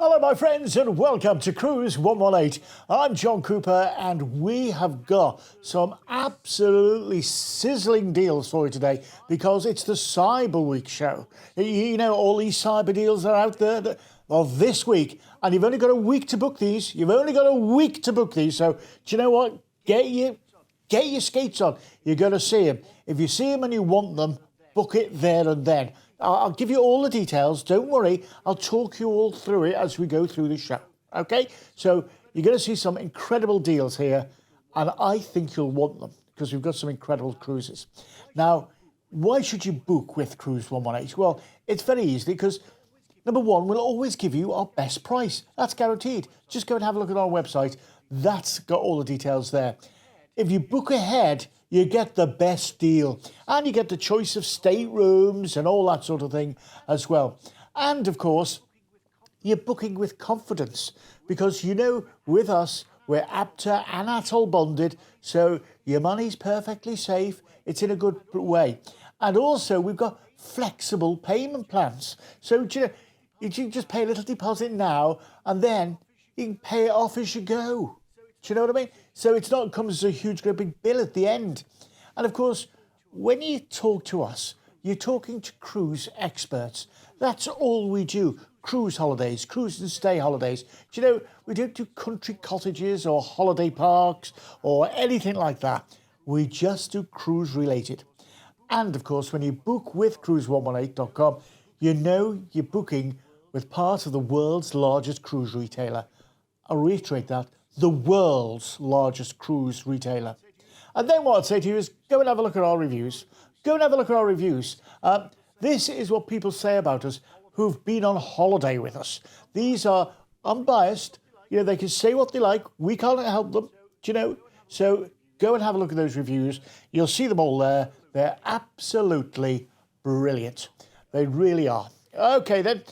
Hello, my friends, and welcome to Cruise 118. I'm John Cooper, and we have got some absolutely sizzling deals for you today because it's the Cyber Week show. You know, all these cyber deals are out there of this week, and you've only got a week to book these. So, do you know what? Get your skates on. You're going to see them. If you see them and you want them, book it there and then. I'll give you all the details. Don't worry. I'll talk you all through it as we go through the show. Okay? So you're going to see some incredible deals here, and I think you'll want them because we've got some incredible cruises. Now, why should you book with Cruise 118? Well, it's very easy because, number one, we'll always give you our best price. That's guaranteed. Just go and have a look at our website. That's got all the details there. If you book ahead, you get the best deal, and you get the choice of staterooms and all that sort of thing as well. And of course, you're booking with confidence because, you know, with us, we're APTA and ATOL bonded, so your money's perfectly safe. It's in a good way. And also, we've got flexible payment plans. So, you can just pay a little deposit now, and then you can pay it off as you go. Do you know what I mean? So it's not comes as a huge, great big bill at the end. And of course, when you talk to us, you're talking to cruise experts. That's all we do. Cruise holidays, cruise and stay holidays. Do you know, we don't do country cottages or holiday parks or anything like that. We just do cruise related. And of course, when you book with cruise118.com, you know you're booking with part of the world's largest cruise retailer. I'll reiterate that. The world's largest cruise retailer. And then what I'd say to you is go and have a look at our reviews. This is what people say about us who've been on holiday with us. These are unbiased. You know, they can say what they like. We can't help them. Do you know? So go and have a look at those reviews. You'll see them all there. They're absolutely brilliant. They really are. Okay, then.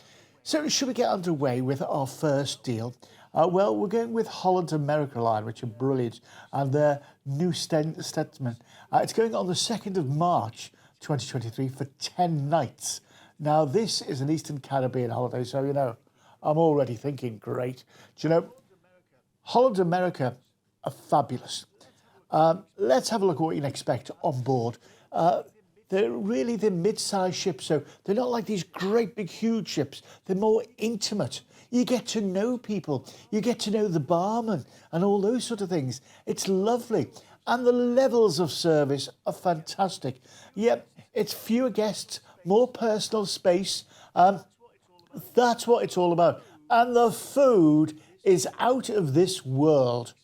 So should we get underway with our first deal? Well, we're going with Holland America Line, which are brilliant, and their new Statesman. It's going on the 2nd of March, 2023, for 10 nights. Now, this is an Eastern Caribbean holiday, so, you know, I'm already thinking, great. Do you know, Holland America are fabulous. Let's have a look at what you can expect on board. They're mid-sized ships, so they're not like these great big huge ships. They're more intimate. You get to know people. You get to know the barman and all those sort of things. It's lovely. And the levels of service are fantastic. Yep, it's fewer guests, more personal space. That's what it's all about. And the food is out of this world.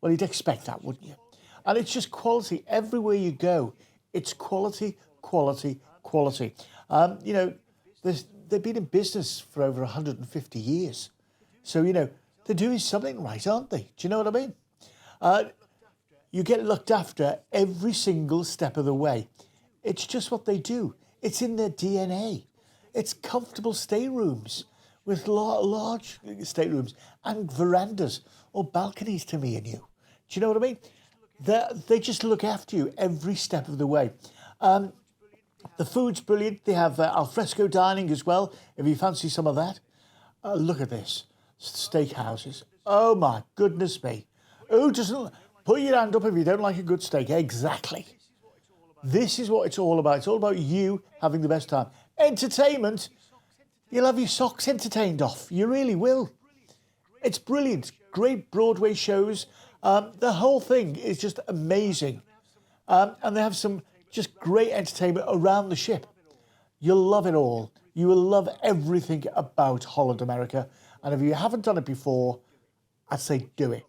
Well, you'd expect that, wouldn't you? And it's just quality. Everywhere you go, it's quality, quality, quality. You know, they've been in business for over 150 years. So, you know, they're doing something right, aren't they? Do you know what I mean? You get looked after every single step of the way. It's just what they do. It's in their DNA. It's comfortable staterooms with large staterooms and verandas or balconies to me and you. Do you know what I mean? They just look after you every step of the way. The food's brilliant. They have alfresco dining as well, if you fancy some of that. Look at this. Steakhouses. Oh, my goodness me. Who doesn't... Put your hand up if you don't like a good steak. Exactly. This is what it's all about. It's all about you having the best time. Entertainment. You'll have your socks entertained off. You really will. It's brilliant. Great Broadway shows. The whole thing is just amazing. And they have some just great entertainment around the ship. You'll love it all. You will love everything about Holland America. And if you haven't done it before, I'd say do it.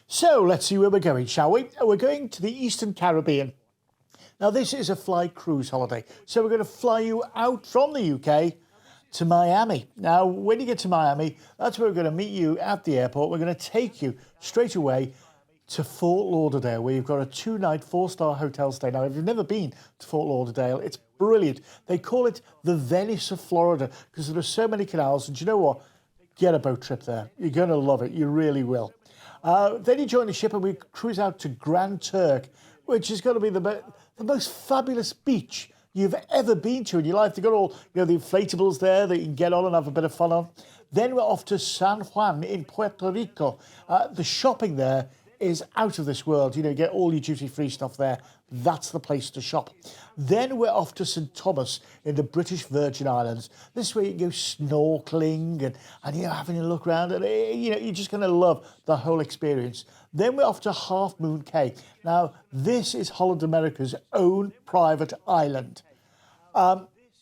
So let's see where we're going, shall we? We're going to the Eastern Caribbean. Now, this is a fly cruise holiday. So we're going to fly you out from the UK to Miami. Now, when you get to Miami, that's where we're going to meet you at the airport. We're going to take you straight away to Fort Lauderdale, where you've got a 2-night, 4-star hotel stay. Now, if you've never been to Fort Lauderdale, it's brilliant. They call it the Venice of Florida because there are so many canals. And do you know what? Get a boat trip there. You're going to love it. You really will. Then you join the ship and we cruise out to Grand Turk, which is going to be the most fabulous beach you've ever been to in your life. They've got all, the inflatables there that you can get on and have a bit of fun on. Then we're off to San Juan in Puerto Rico. The shopping there is out of this world. You get all your duty-free stuff there. That's the place to shop. Then we're off to St Thomas in the British Virgin Islands. This is where you can go snorkeling and having a look around, and you're just going to love the whole experience. Then we're off to Half Moon Cay. Now, this is Holland America's own private island.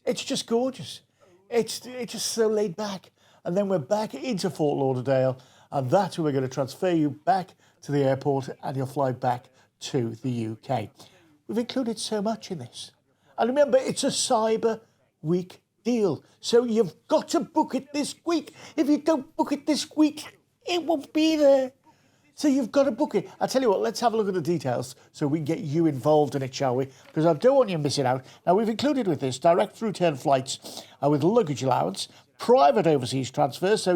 It's just gorgeous. It's just so laid back. And then we're back into Fort Lauderdale, and that's where we're going to transfer you back to the airport, and you'll fly back to the UK. We've included so much in this. And remember, it's a Cyber Week deal. So you've got to book it this week. If you don't book it this week, it won't be there. So you've got to book it. I tell you what, let's have a look at the details so we can get you involved in it, shall we? Because I don't want you missing out. Now, we've included with this direct return flights with luggage allowance, private overseas transfers. So,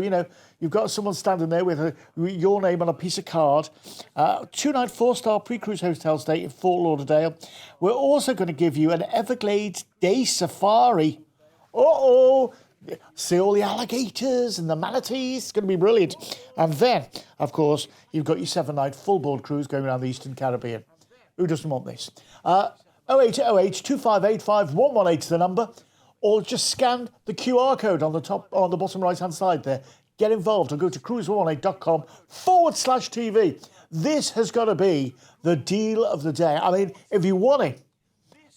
you've got someone standing there with your name on a piece of card. 2-night 4-star pre-cruise hotel stay in Fort Lauderdale. We're also going to give you an Everglades day safari. See all the alligators and the manatees. It's going to be brilliant. And then, of course, you've got your 7-night full-board cruise going around the Eastern Caribbean. Who doesn't want this? 0808 2585 118 is the number. Or just scan the QR code on the bottom right-hand side there. Get involved or go to cruise118.com/TV. This has got to be the deal of the day. I mean, if you want it,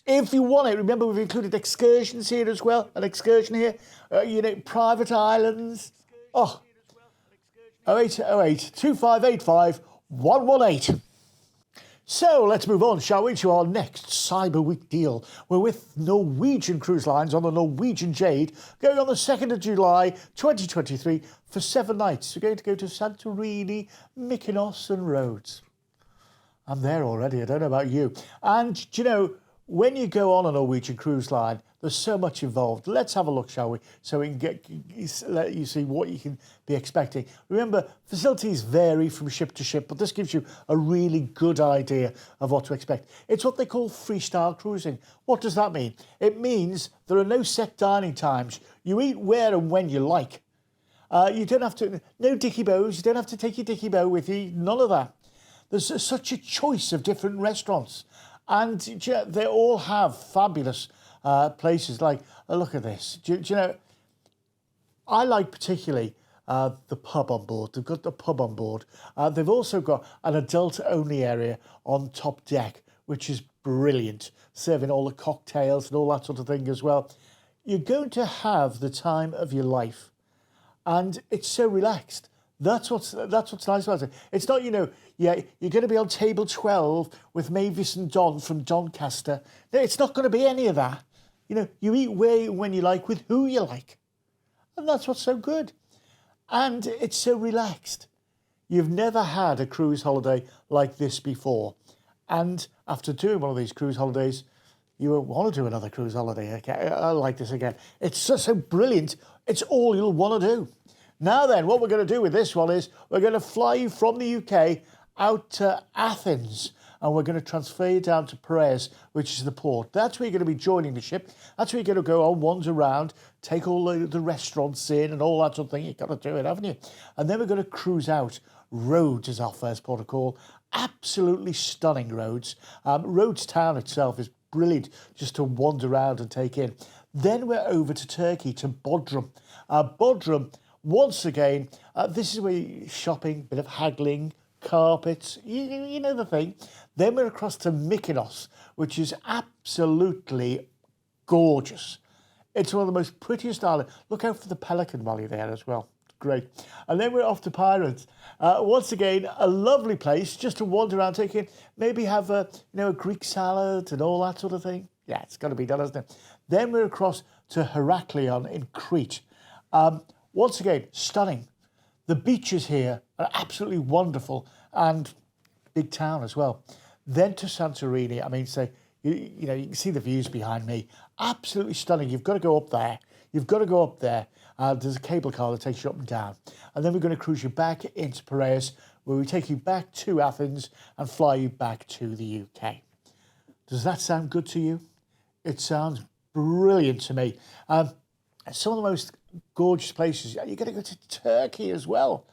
remember we've included excursions here as well. An excursion here, private islands. 0808 2585 118. So let's move on, shall we, to our next Cyber Week deal. We're with Norwegian Cruise Lines on the Norwegian Jade, going on the 2nd of July 2023 for 7 nights. We're going to go to Santorini, Mykonos and Rhodes. I'm there already, I don't know about you. And, when you go on a Norwegian Cruise Line, there's so much involved. Let's have a look, shall we? So we can let you see what you can be expecting. Remember, facilities vary from ship to ship, but this gives you a really good idea of what to expect. It's what they call freestyle cruising. What does that mean? It means there are no set dining times. You eat where and when you like. You don't have to, no dicky bows. You don't have to take your dicky bow with you. None of that. There's such a choice of different restaurants. And they all have fabulous places. Like, look at this. Do you know, I like particularly the pub on board. They've got the pub on board. They've also got an adult-only area on top deck, which is brilliant, serving all the cocktails and all that sort of thing as well. You're going to have the time of your life, and it's so relaxed. That's what's nice about it. It's not, you're going to be on table 12 with Mavis and Don from Doncaster. No, it's not going to be any of that. You eat where when you like with who you like. And that's what's so good. And it's so relaxed. You've never had a cruise holiday like this before. And after doing one of these cruise holidays, you won't want to do another cruise holiday. Okay, I like this again. It's just so brilliant. It's all you'll want to do. Now then, what we're going to do with this one is we're going to fly you from the UK out to Athens, and we're going to transfer you down to Piraeus, which is the port. That's where you're going to be joining the ship. That's where you're going to go on wander around, take all the restaurants in and all that sort of thing. You've got to do it, haven't you? And then we're going to cruise out. Rhodes is our first port of call. Absolutely stunning Rhodes. Rhodes town itself is brilliant just to wander around and take in. Then we're over to Turkey, to Bodrum. Bodrum, once again, this is where you're shopping, bit of haggling, carpets, you know the thing. Then we're across to Mykonos, which is absolutely gorgeous. It's one of the most prettiest islands. Look out for the pelican while you're there as well. Great. And then we're off to Pirates. Once again, a lovely place just to wander around, maybe have a Greek salad and all that sort of thing. Yeah, it's got to be done, hasn't it? Then we're across to Heraklion in Crete. Once again, stunning. The beaches here are absolutely wonderful, and big town as well. Then to Santorini. I mean, you can see the views behind me. Absolutely stunning. You've got to go up there. There's a cable car that takes you up and down. And then we're going to cruise you back into Piraeus, where we take you back to Athens and fly you back to the UK. Does that sound good to you? It sounds brilliant to me. Some of the most gorgeous places. You're going to go to Turkey as well.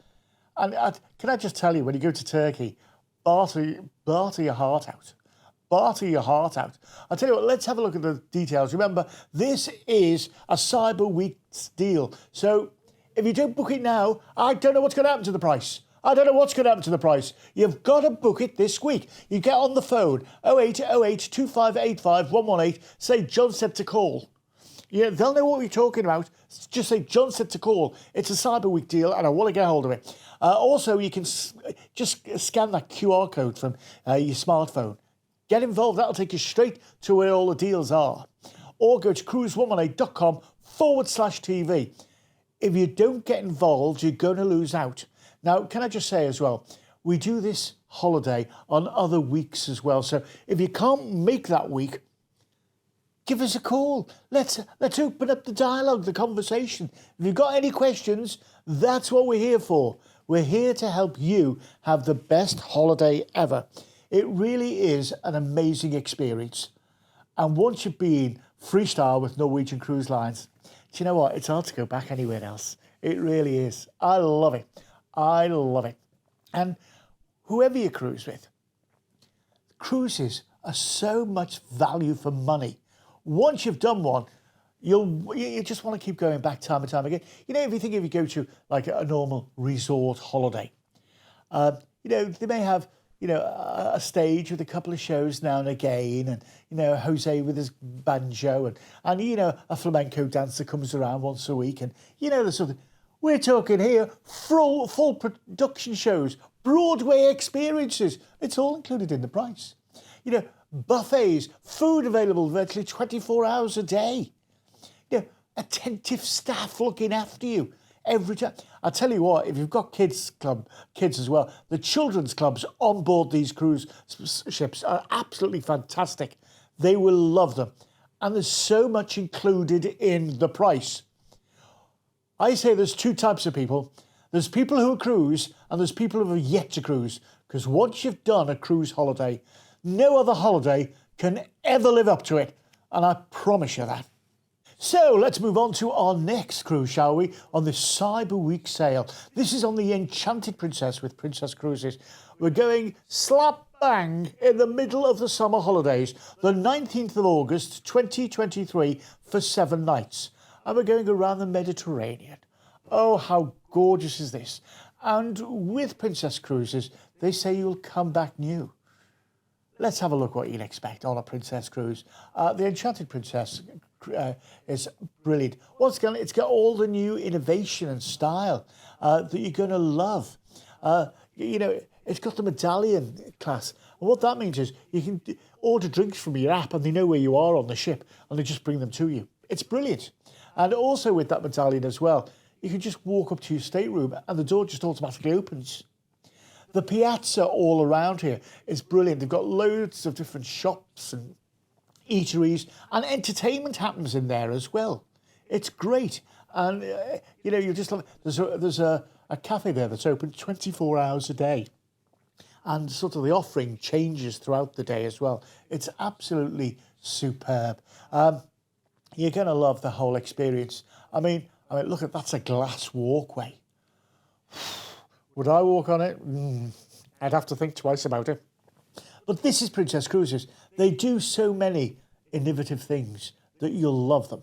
And can I just tell you, when you go to Turkey, barter your heart out. Barter your heart out. I'll tell you what, let's have a look at the details. Remember, this is a Cyber Week deal. So if you don't book it now, I don't know what's going to happen to the price. I don't know what's going to happen to the price. You've got to book it this week. You get on the phone, 0808 2585 118, say John said to call. Yeah, they'll know what we're talking about. Just say John said to call. It's a Cyber Week deal and I want to get hold of it. Also, you can just scan that QR code from your smartphone. Get involved. That'll take you straight to where all the deals are. Or go to cruise118.com/TV. If you don't get involved, you're going to lose out. Now, can I just say as well, we do this holiday on other weeks as well. So if you can't make that week, give us a call. Let's open up the dialogue, the conversation. If you've got any questions, that's what we're here for. We're here to help you have the best holiday ever. It really is an amazing experience. And once you've been freestyle with Norwegian Cruise Lines, do you know what? It's hard to go back anywhere else. It really is. I love it. I love it. And whoever you cruise with, cruises are so much value for money. Once you've done one, you just want to keep going back time and time again. You know, if you go to like a normal resort holiday, they may have, a stage with a couple of shows now and again, and, Jose with his banjo, and a flamenco dancer comes around once a week, and, the sort of, we're talking here full production shows, Broadway experiences. It's all included in the price. Buffets, food available virtually 24 hours a day. Attentive staff looking after you every time. I'll tell you what, if you've got kids as well, the children's clubs on board these cruise ships are absolutely fantastic. They will love them. And there's so much included in the price. I say there's two types of people. There's people who cruise and there's people who have yet to cruise. Because once you've done a cruise holiday, no other holiday can ever live up to it. And I promise you that. So let's move on to our next cruise, shall we? On the Cyber Week sale. This is on the Enchanted Princess with Princess Cruises. We're going slap bang in the middle of the summer holidays, the 19th of August 2023 for 7 nights. And we're going around the Mediterranean. Oh, how gorgeous is this? And with Princess Cruises, they say you'll come back new. Let's have a look what you'd expect on a Princess Cruise. The Enchanted Princess is brilliant. Once again, it's got all the new innovation and style that you're going to love. It's got the medallion class. And what that means is you can order drinks from your app and they know where you are on the ship and they just bring them to you. It's brilliant. And also with that medallion as well, you can just walk up to your stateroom and the door just automatically opens. The piazza all around here is brilliant. They've got loads of different shops and eateries, and entertainment happens in there as well. It's great. And, you just love it. There's a cafe there that's open 24 hours a day. And sort of the offering changes throughout the day as well. It's absolutely superb. You're going to love the whole experience. I mean, look that's a glass walkway. Would I walk on it? I'd have to think twice about it. But this is Princess Cruises. They do so many innovative things that you'll love them.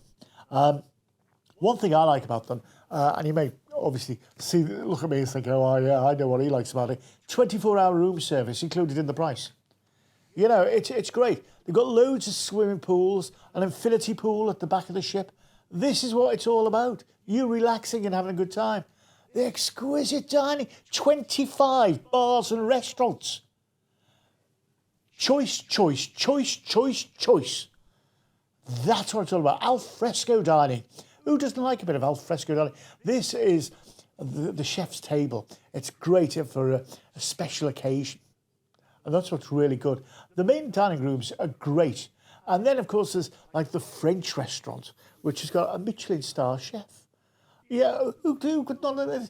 One thing I like about them, and you may obviously look at me and think, oh yeah, I know what he likes about it. 24-hour room service included in the price. It's great. They've got loads of swimming pools, an infinity pool at the back of the ship. This is what it's all about. You relaxing and having a good time. The exquisite dining, 25 bars and restaurants. Choice, choice, choice, choice, choice. That's what it's all about. Al fresco dining. Who doesn't like a bit of al fresco dining? This is the chef's table. It's great for a special occasion. And that's what's really good. The main dining rooms are great. And then, of course, there's like the French restaurant, which has got a Michelin star chef. Yeah, who could not the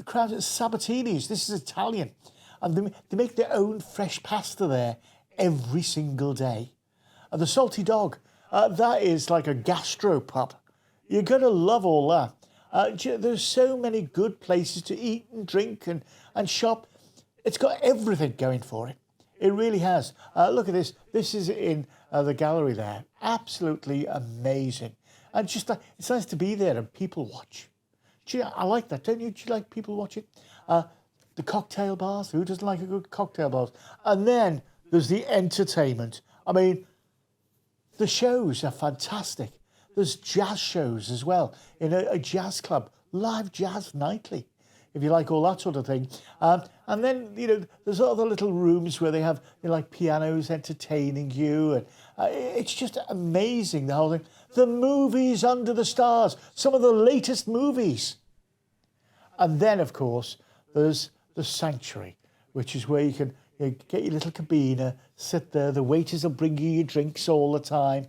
crowd at Sabatini's? This is Italian. And they make their own fresh pasta there every single day. And the salty dog, That is like a gastropub. You're going to love all that. There's so many good places to eat and drink and shop. It's got everything going for it. It really has. Look at this. This is in the gallery there. Absolutely amazing. And just it's nice to be there and people watch. I like that, don't you? Do you like people watching? The cocktail bars. Who doesn't like a good cocktail bar? And then there's the entertainment. I mean, the shows are fantastic. There's jazz shows as well in a jazz club, live jazz nightly, if you like all that sort of thing. And then, there's other little rooms where they have like pianos entertaining you. And it's just amazing, the whole thing. The movies under the stars, some of the latest movies. And then, of course, there's the sanctuary, which is where you can get your little cabina, sit there. The waiters will bring you your drinks all the time.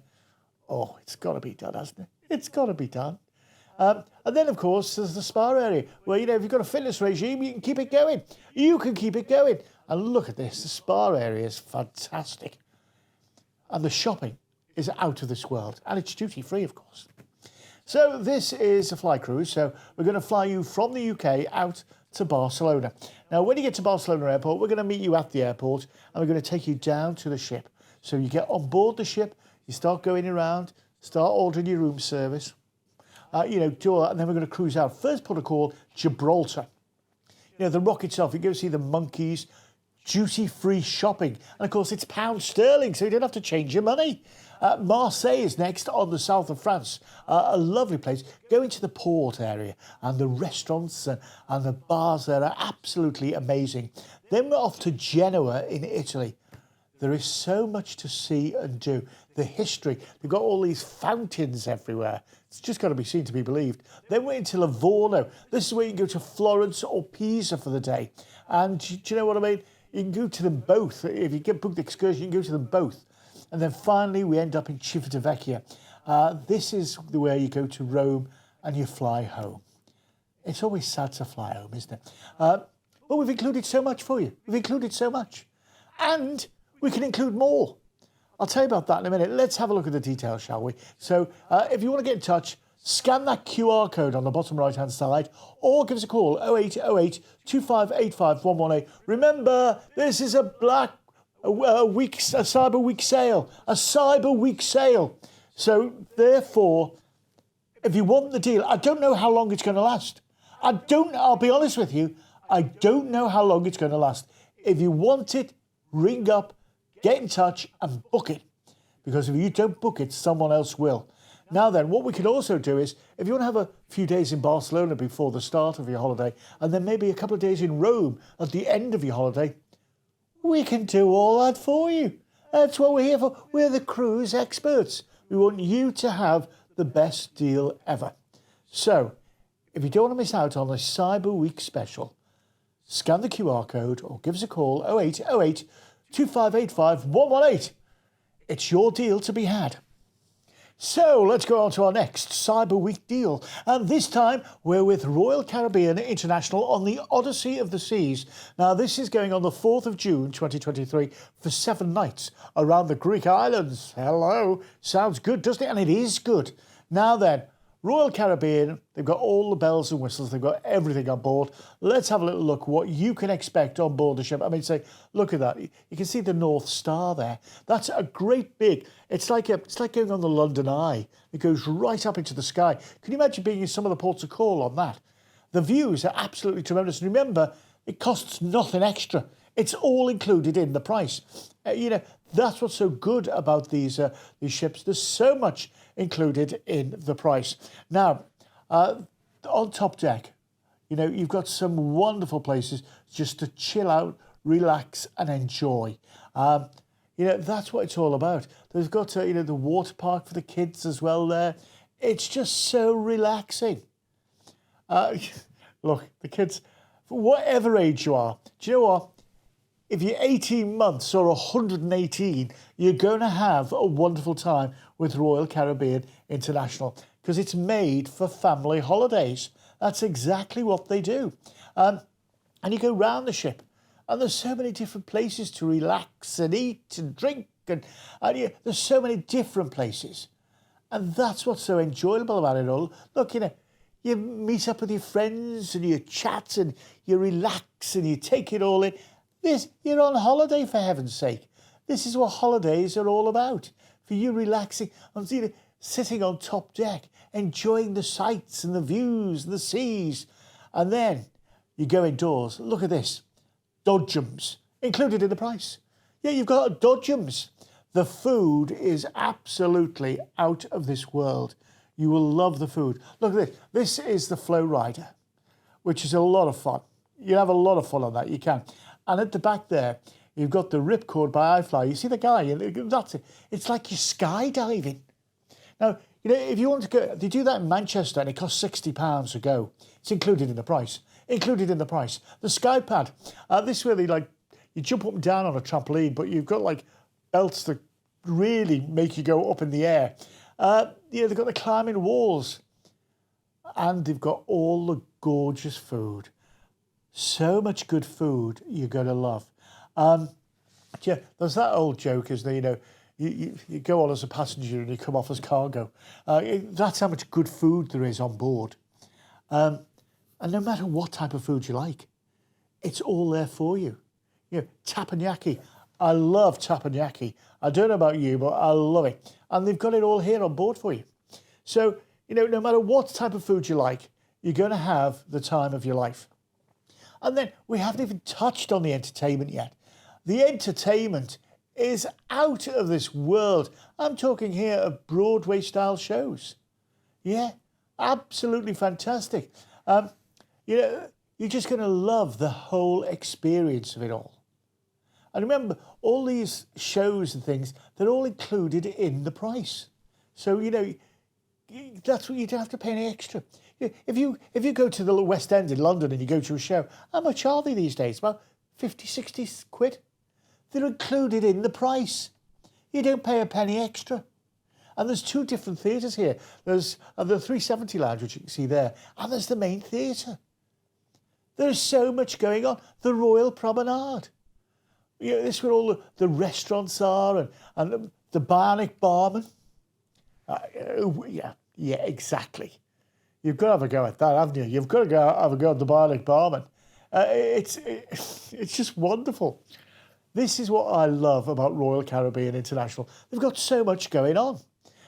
Oh, it's got to be done, hasn't it? It's got to be done. And then, of course, there's the spa area where, if you've got a fitness regime, you can keep it going. You can keep it going. And look at this. The spa area is fantastic. And the shopping is out of this world. And it's duty free, of course. So this is a fly cruise. So we're going to fly you from the UK out to Barcelona. Now, when you get to Barcelona Airport, we're going to meet you at the airport and we're going to take you down to the ship. So you get on board the ship, you start going around, start ordering your room service, do that, and then we're going to cruise out. First port of call, Gibraltar. The rock itself, you go see the monkeys, duty-free shopping. And of course, it's pound sterling, so you don't have to change your money. Marseille is next on the south of France. A lovely place. Go into the port area and the restaurants and the bars there are absolutely amazing. Then we're off to Genoa in Italy. There is so much to see and do. The history, they've got all these fountains everywhere. It's just got to be seen to be believed. Then we're into Livorno. This is where you can go to Florence or Pisa for the day. And do you know what I mean? You can go to them both. If you get booked the excursion, you can go to them both. And then finally, we end up in Civitavecchia. This is where you go to Rome and you fly home. It's always sad to fly home, isn't it? But we've included so much for you. We've included so much. And we can include more. I'll tell you about that in a minute. Let's have a look at the details, shall we? So if you want to get in touch, scan that QR code on the bottom right-hand side or give us a call, 0808 2585 118. Remember, this is a Cyber Week sale. A Cyber Week sale. So, therefore, if you want the deal, I don't know how long it's going to last. I'll be honest with you, I don't know how long it's going to last. If you want it, ring up, get in touch and book it. Because if you don't book it, someone else will. Now then, what we can also do is, if you want to have a few days in Barcelona before the start of your holiday, and then maybe a couple of days in Rome at the end of your holiday, we can do all that for you. That's what we're here for. We're the cruise experts. We want you to have the best deal ever. So, if you don't want to miss out on the Cyber Week special, scan the QR code or give us a call, 0808 2585 118. It's your deal to be had. So let's go on to our next Cyber Week deal. And this time we're with Royal Caribbean International on the Odyssey of the Seas. Now this is going on the 4th of June 2023 for 7 nights around the Greek islands. Hello. Sounds good, doesn't it? And it is good. Now then, Royal Caribbean, they've got all the bells and whistles, they've got everything on board. Let's have a little look what you can expect on board the ship. I mean, say, look at that. You can see the North Star there. That's a great big, it's like going on the London Eye. It goes right up into the sky. Can you imagine being in some of the ports of call on that? The views are absolutely tremendous. And remember, it costs nothing extra. It's all included in the price. That's what's so good about these ships. There's so much included in the price. Now, on top deck, you've got some wonderful places just to chill out, relax and enjoy. That's what it's all about. They've got, the water park for the kids as well there. It's just so relaxing. Look, the kids, for whatever age you are, do you know what? If you're 18 months or 118, you're going to have a wonderful time with Royal Caribbean International because it's made for family holidays. That's exactly what they do. And you go round the ship and there's so many different places to relax and eat and drink and yeah, there's so many different places. And that's what's so enjoyable about it all. Look, you meet up with your friends and you chat and you relax and you take it all in. You're on holiday, for heaven's sake. This is what holidays are all about. For you relaxing and sitting on top deck, enjoying the sights and the views and the seas. And then you go indoors. Look at this. Dodgems, included in the price. Yeah, you've got Dodgems. The food is absolutely out of this world. You will love the food. Look at this. This is the Flow Rider, which is a lot of fun. You have a lot of fun on that. You can. And at the back there, you've got the Ripcord by iFly. You see the guy? That's it. It's like you're skydiving. Now, if you want to go, they do that in Manchester and it costs £60 to go. It's included in the price. Included in the price. The Skypad. This is where you jump up and down on a trampoline, but you've got belts that really make you go up in the air. They've got the climbing walls. And they've got all the gorgeous food. So much good food you're going to love. There's that old joke, isn't there? You go on as a passenger and you come off as cargo. That's how much good food there is on board. And no matter what type of food you like, it's all there for you. Teppanyaki. I love teppanyaki. I don't know about you, but I love it. And they've got it all here on board for you. So, no matter what type of food you like, you're going to have the time of your life. And then we haven't even touched on the entertainment yet. The entertainment is out of this world. I'm talking here of Broadway-style shows. Yeah, absolutely fantastic. You're just going to love the whole experience of it all. And remember, all these shows and things, they're all included in the price. So, that's what you don't have to pay any extra. If you go to the West End in London and you go to a show, how much are they these days? About 50, 60 quid. They're included in the price. You don't pay a penny extra. And there's two different theatres here. There's the 370 Lounge, which you can see there, and there's the main theatre. There's so much going on. The Royal Promenade. This is where all the restaurants are and the Bionic Barman. Yeah, exactly. You've got to have a go at that, haven't you? You've got to have a go at the Bionic Barman. It's just wonderful. This is what I love about Royal Caribbean International. They've got so much going on.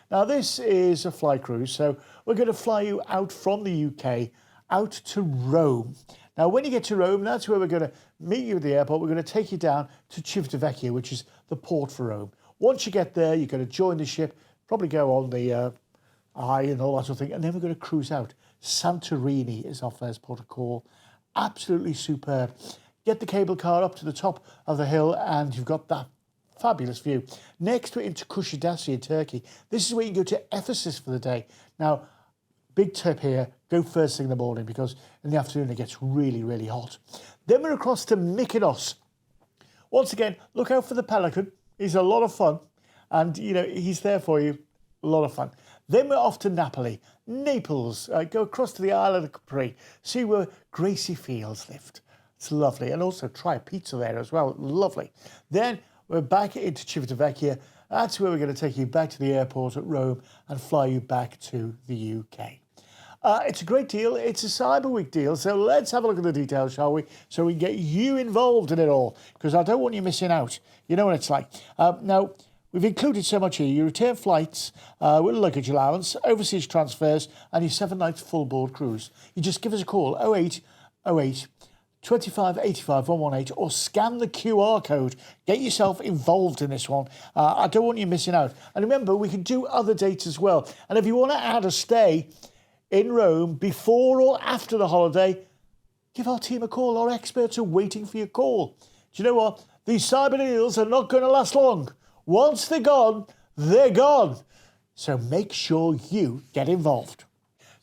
Now, this is a fly cruise, so we're going to fly you out from the UK out to Rome. Now, when you get to Rome, that's where we're going to meet you at the airport. We're going to take you down to Civitavecchia, which is the port for Rome. Once you get there, you're going to join the ship, probably go on the Eye and all that sort of thing, and then we're going to cruise out. Santorini is our first port of call. Absolutely superb. Get the cable car up to the top of the hill and you've got that fabulous view. Next, we're into Kushadasi in Turkey. This is where you can go to Ephesus for the day. Now, big tip here, go first thing in the morning because in the afternoon it gets really, really hot. Then we're across to Mykonos. Once again, look out for the pelican. He's a lot of fun and, he's there for you. A lot of fun. Then we're off to Napoli. Naples, go across to the island of Capri, see where Gracie Fields lived. It's lovely. And also try a pizza there as well. Lovely. Then we're back into Civitavecchia. That's where we're going to take you back to the airport at Rome and fly you back to the UK. It's a great deal. It's a Cyber Week deal. So let's have a look at the details, shall we? So we can get you involved in it all. Because I don't want you missing out. You know what it's like. Now, we've included so much here. Your return flights with luggage allowance, overseas transfers, and your 7 nights full board cruise. You just give us a call, 0808 25 85 118, or scan the QR code. Get yourself involved in this one. I don't want you missing out. And remember, we can do other dates as well. And if you want to add a stay in Rome before or after the holiday, give our team a call. Our experts are waiting for your call. Do you know what? These cyber deals are not going to last long. Once they're gone, they're gone. So make sure you get involved.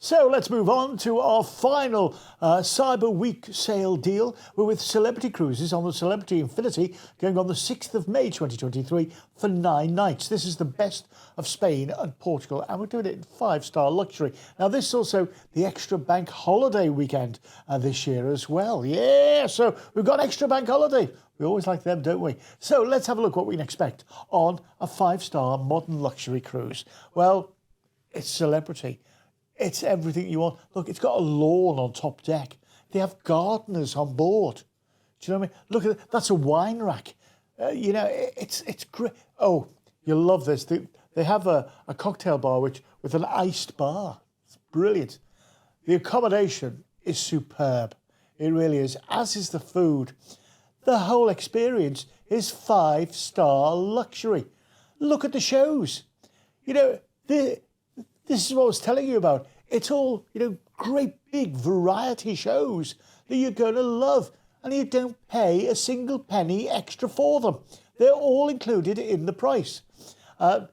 So let's move on to our final Cyber Week sale deal. We're with Celebrity Cruises on the Celebrity Infinity going on the 6th of May 2023 for 9 nights. This is the best of Spain and Portugal, and we're doing it in 5-star luxury. Now, this is also the extra bank holiday weekend this year as well. Yeah, so we've got extra bank holiday. We always like them, don't we? So let's have a look what we can expect on a 5-star modern luxury cruise. Well, it's celebrity. It's everything you want. Look, it's got a lawn on top deck. They have gardeners on board. Do you know what I mean? Look at that's a wine rack. It's great. Oh, you'll love this. They have a cocktail bar with an iced bar. It's brilliant. The accommodation is superb. It really is, as is the food. The whole experience is 5-star luxury. Look at the shows. This is what I was telling you about. It's all, great big variety shows that you're going to love. And you don't pay a single penny extra for them. They're all included in the price. I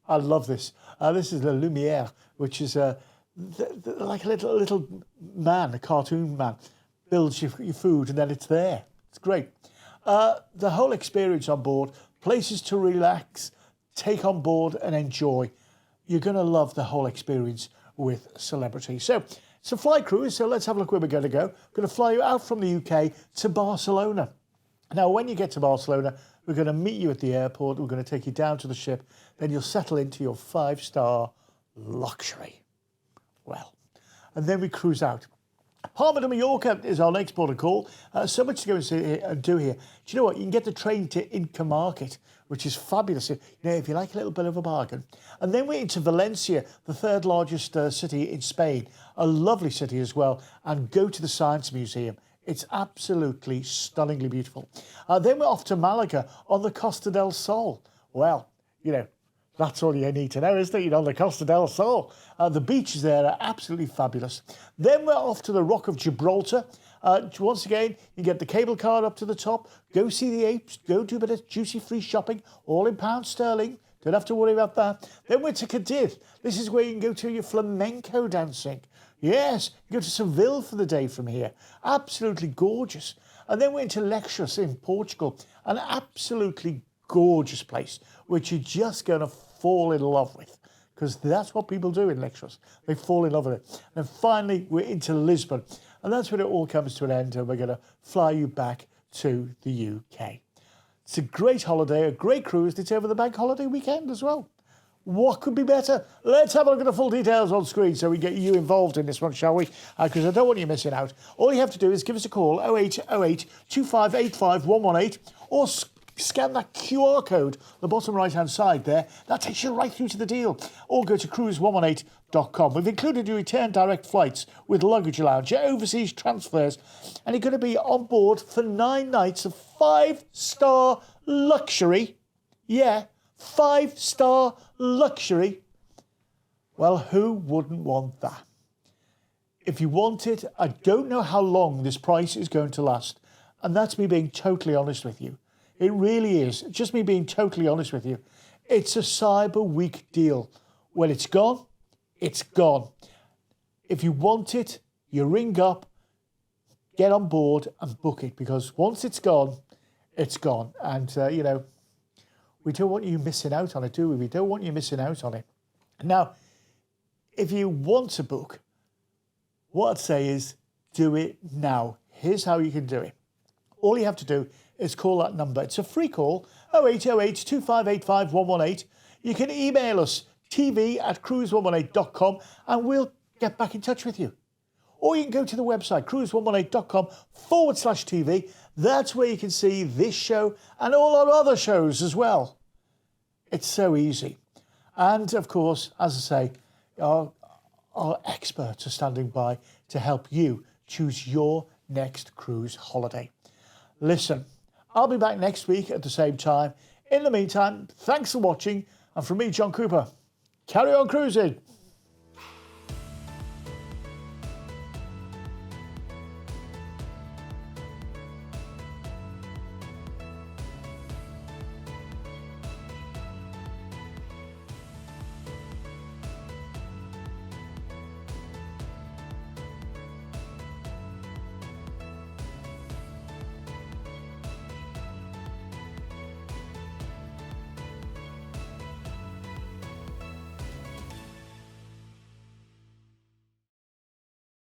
love this. This is La Lumière, which is like a little man, a cartoon man, builds your food and then it's there. It's great. The whole experience on board, places to relax, take on board and enjoy. You're going to love the whole experience with Celebrity. So it's a fly cruise, so let's have a look where we're going to go. We're going to fly you out from the UK to Barcelona. Now, when you get to Barcelona, we're going to meet you at the airport. We're going to take you down to the ship. Then you'll settle into your 5-star luxury. Well, and then we cruise out. Palma de Mallorca is our next port of call. So much to go and do here. Do you know what? You can get the train to Inca Market, which is fabulous. If you like a little bit of a bargain. And then we're into Valencia, the third largest city in Spain. A lovely city as well. And go to the Science Museum. It's absolutely stunningly beautiful. Then we're off to Malaga on the Costa del Sol. Well, that's all you need to know, isn't it? The Costa del Sol. The beaches there are absolutely fabulous. Then we're off to the Rock of Gibraltar. Once again, you get the cable car up to the top. Go see the apes. Go do a bit of duty-free shopping, all in pounds sterling. Don't have to worry about that. Then we're to Cadiz. This is where you can go to your flamenco dancing. Yes, you go to Seville for the day from here. Absolutely gorgeous. And then we're into Lexus in Portugal. An absolutely gorgeous place, which you're just going to fall in love with, because that's what people do in Lexus. They fall in love with it. And finally, we're into Lisbon, and that's when it all comes to an end, and we're going to fly you back to the UK. It's a great holiday, a great cruise. It's over the bank holiday weekend as well. What could be better? Let's have a look at the full details on screen so we get you involved in this one, shall we? Because I don't want you missing out. All you have to do is give us a call, 0808 2585 118, or scan that QR code, the bottom right-hand side there. That takes you right through to the deal. Or go to cruise118.com. We've included your return direct flights with luggage allowance, your overseas transfers, and you're going to be on board for 9 nights of 5-star luxury. Yeah, 5-star luxury. Well, who wouldn't want that? If you want it, I don't know how long this price is going to last. And that's me being totally honest with you. It really is. Just me being totally honest with you. It's a Cyber Week deal. When it's gone, it's gone. If you want it, you ring up, get on board and book it, because once it's gone, it's gone. And, we don't want you missing out on it, do we? We don't want you missing out on it. Now, if you want to book, what I'd say is do it now. Here's how you can do it. All you have to do is call that number. It's a free call, 0808 2585 118. You can email us, tv@cruise118.com, and we'll get back in touch with you. Or you can go to the website, cruise118.com/TV. That's where you can see this show and all our other shows as well. It's so easy. And of course, as I say, our experts are standing by to help you choose your next cruise holiday. Listen, I'll be back next week at the same time. In the meantime, thanks for watching. And from me, John Cooper, carry on cruising.